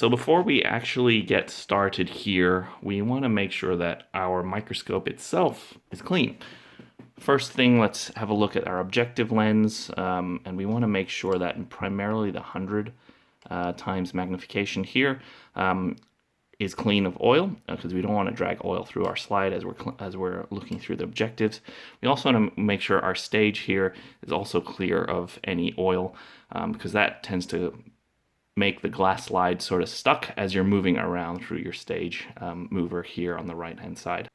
So before we actually get started here, we want to make sure that our microscope itself is clean. First thing, let's have a look at our objective lens, and we want to make sure that primarily the 100 times magnification here is clean of oil, because we don't want to drag oil through our slide as we're looking through the objectives. We also want to make sure our stage here is also clear of any oil, because that tends to make the glass slide sort of stuck as you're moving around through your stage mover here on the right hand side.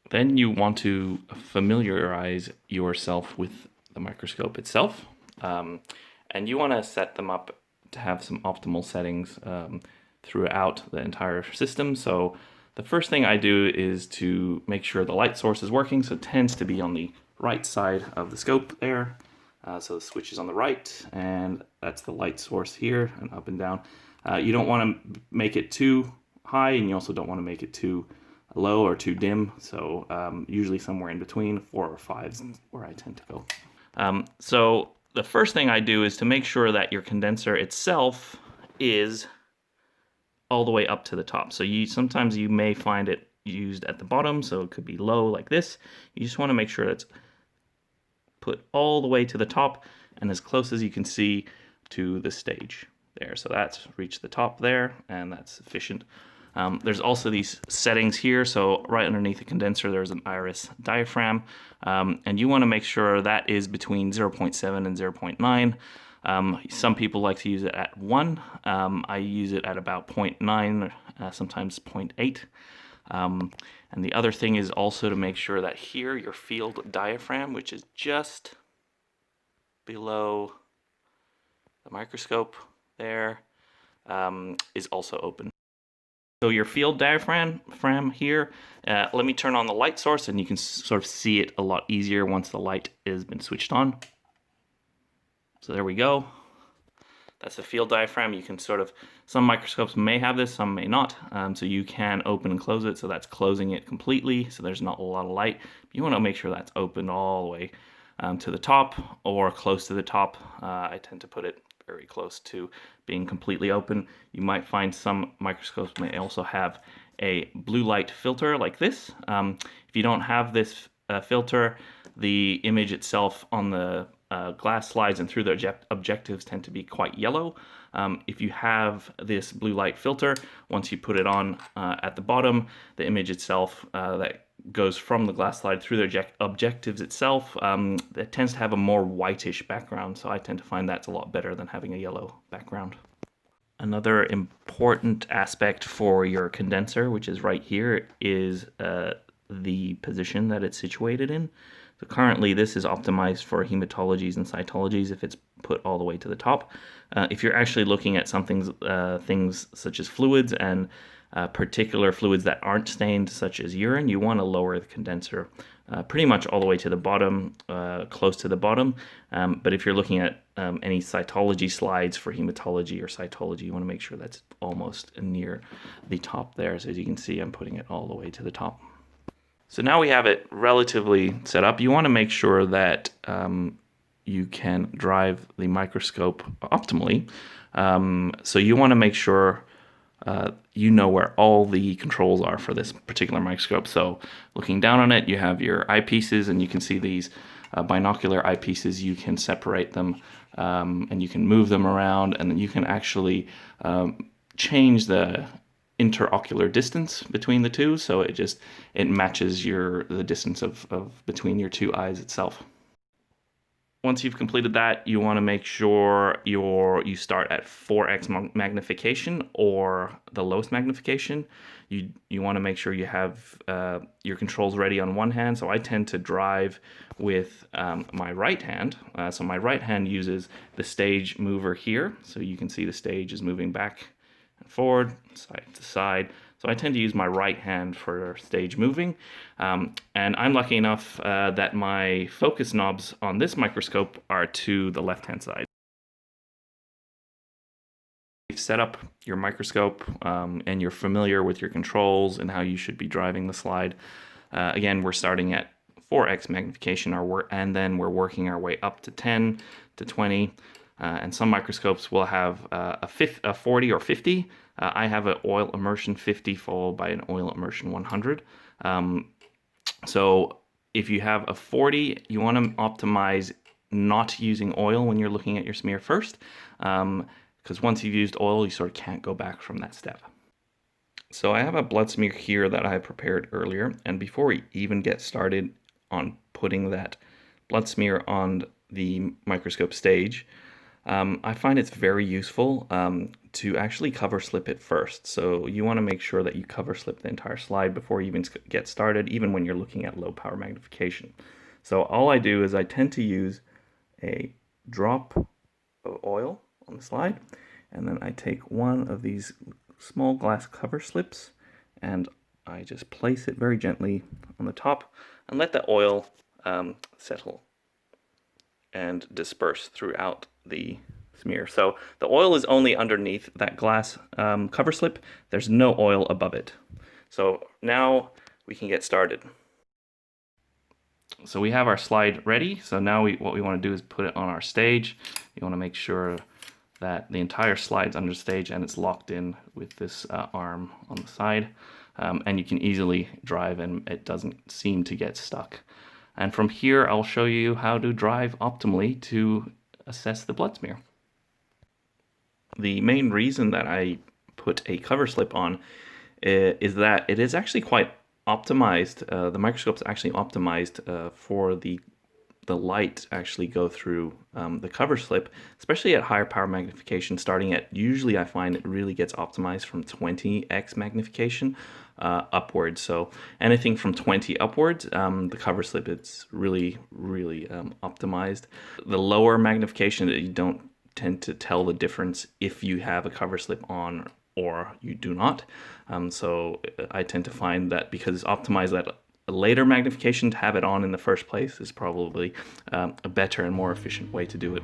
Then you want to familiarize yourself with the microscope itself, and you want to set them up to have some optimal settings throughout the entire system. So the first thing I do is to make sure the light source is working, so it tends to be on the right side of the scope there. So the switch is on the right, and that's the light source here, and up and down. You don't want to make it too high, and you also don't want to make it too low or too dim. So usually somewhere in between, 4 or 5 is where I tend to go. So the first thing I do is to make sure that your condenser itself is all the way up to the top. So sometimes you may find it used at the bottom, so it could be low like this. You just want to make sure it's put all the way to the top and as close as you can see to the stage there. So that's reached the top there, and that's sufficient. There's also these settings here. So right underneath the condenser, there's an iris diaphragm, and you want to make sure that is between 0.7 and 0.9. Some people like to use it at 1. I use it at about 0.9, sometimes 0.8. And the other thing is also to make sure that here your field diaphragm, which is just below the microscope there, is also open. So your field diaphragm here, let me turn on the light source and you can sort of see it a lot easier once the light has been switched on. So there we go. That's the field diaphragm. You can sort of, some microscopes may have this, some may not. So you can open and close it. So that's closing it completely. So there's not a lot of light. You want to make sure that's open all the way to the top or close to the top. I tend to put it very close to being completely open. You might find some microscopes may also have a blue light filter like this. If you don't have this filter, the image itself on the glass slides and through the objectives tend to be quite yellow. If you have this blue light filter, once you put it on at the bottom, the image itself that goes from the glass slide through the objectives itself, it tends to have a more whitish background. So I tend to find that's a lot better than having a yellow background. Another important aspect for your condenser, which is right here, is the position that it's situated in. So currently this is optimized for hematologies and cytologies if it's put all the way to the top. If you're actually looking at things such as fluids and particular fluids that aren't stained, such as urine, you want to lower the condenser pretty much all the way to the bottom, close to the bottom. But if you're looking at any cytology slides for hematology or cytology, you want to make sure that's almost near the top there. So as you can see, I'm putting it all the way to the top. So now we have it relatively set up. You want to make sure that you can drive the microscope optimally. So you want to make sure you know where all the controls are for this particular microscope. So looking down on it, you have your eyepieces, and you can see these binocular eyepieces. You can separate them, and you can move them around, and then you can actually change the interocular distance between the two, so it matches the distance of between your two eyes itself. Once you've completed that, you want to make sure you start at 4x magnification or the lowest magnification. You want to make sure you have your controls ready on one hand. So I tend to drive with my right hand. So my right hand uses the stage mover here. So you can see the stage is moving back and forward, side to side. So I tend to use my right hand for stage moving. And I'm lucky enough that my focus knobs on this microscope are to the left-hand side. You've set up your microscope and you're familiar with your controls and how you should be driving the slide. Again, we're starting at 4x magnification, and then we're working our way up to 10 to 20. And some microscopes will have a 40 or 50. I have an oil immersion 50 followed by an oil immersion 100. So if you have a 40, you want to optimize not using oil when you're looking at your smear first, because once you've used oil, you sort of can't go back from that step. So I have a blood smear here that I prepared earlier, and before we even get started on putting that blood smear on the microscope stage, I find it's very useful to actually cover slip it first. So you want to make sure that you cover slip the entire slide before you even get started, even when you're looking at low power magnification. So all I do is I tend to use a drop of oil on the slide, and then I take one of these small glass cover slips and I just place it very gently on the top and let the oil settle and disperse throughout the smear. So the oil is only underneath that glass cover slip. There's no oil above it. So now we can get started. So we have our slide ready. So now what we want to do is put it on our stage. You want to make sure that the entire slide's under stage and it's locked in with this arm on the side. And you can easily drive and it doesn't seem to get stuck. And from here, I'll show you how to drive optimally to assess the blood smear. The main reason that I put a cover slip on is that it is actually quite optimized. The microscope's actually optimized for the light actually go through the cover slip, especially at higher power magnification. Starting at, usually I find it really gets optimized from 20x magnification upwards. So anything from 20 upwards, the cover slip, it's really optimized. The lower magnification, you don't tend to tell the difference if you have a cover slip on or you do not. So I tend to find that because it's optimized at a later magnification, to have it on in the first place is probably a better and more efficient way to do it.